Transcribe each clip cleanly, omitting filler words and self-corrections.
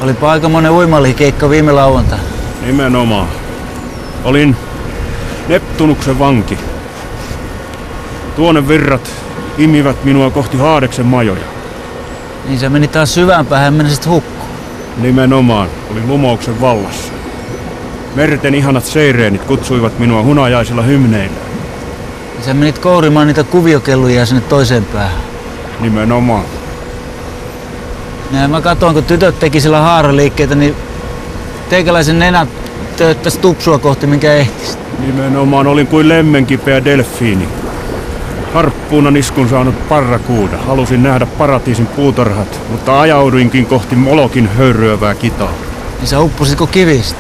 Olipa aikamoinen uimallikeikka viime lauantaina. Nimenomaan. Olin Neptunuksen vanki. Tuonne virrat imivät minua kohti Haadeksen majoja. Niin sä meni taas syvään päähän, menisit hukkuun. Nimenomaan. Olin lumouksen vallassa. Merten ihanat seireenit kutsuivat minua hunajaisilla hymneillä. Niin sä menit kourimaan niitä kuviokelluja sinne toiseen päähän. Nimenomaan. Ja mä katsoin, kun tytöt teki sillä haaraliikkeitä, niin teikäläisen nenät tööttäisi tupsua kohti, minkä ehtis. Nimenomaan olin kuin lemmenkipeä delfiini. Harppuuna niskun saanut parrakuuda. Halusin nähdä paratiisin puutarhat, mutta ajauduinkin kohti Molokin höyryävää kitaa. Niin sä uppusitko kivistä?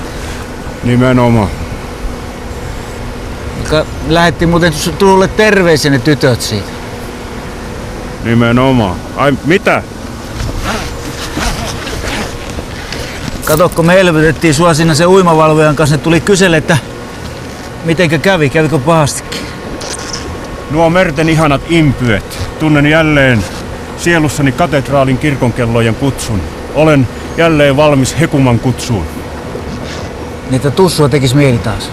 Nimenomaan. Lähetti muuten Turulle terveisiä ne tytöt siitä. Nimenomaan. Ai mitä? Kato, kun me elvytettiin sua siinä sen uimavalvojan kanssa, ne tuli kyselle, että mitenkä kävikö pahastikin? Nuo merten ihanat impyet. Tunnen jälleen sielussani katedraalin kirkonkellojen kutsun. Olen jälleen valmis Hekuman kutsuun. Niitä tussua tekis mieli taas.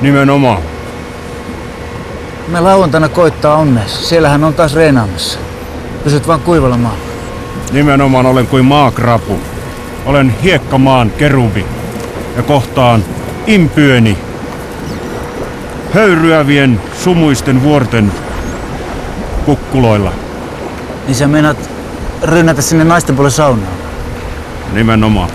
Nimenomaan. Me lauantaina koittaa onneessa. Siellähän on taas reenaamassa. Pysyt vaan kuivalla maalla. Nimenomaan olen kuin maakrapu. Olen hiekkamaan kerubi ja kohtaan impyöni höyryävien sumuisten vuorten kukkuloilla. Niin sä meinaat rynnätä sinne naisten puolen saunaan? Nimenomaan.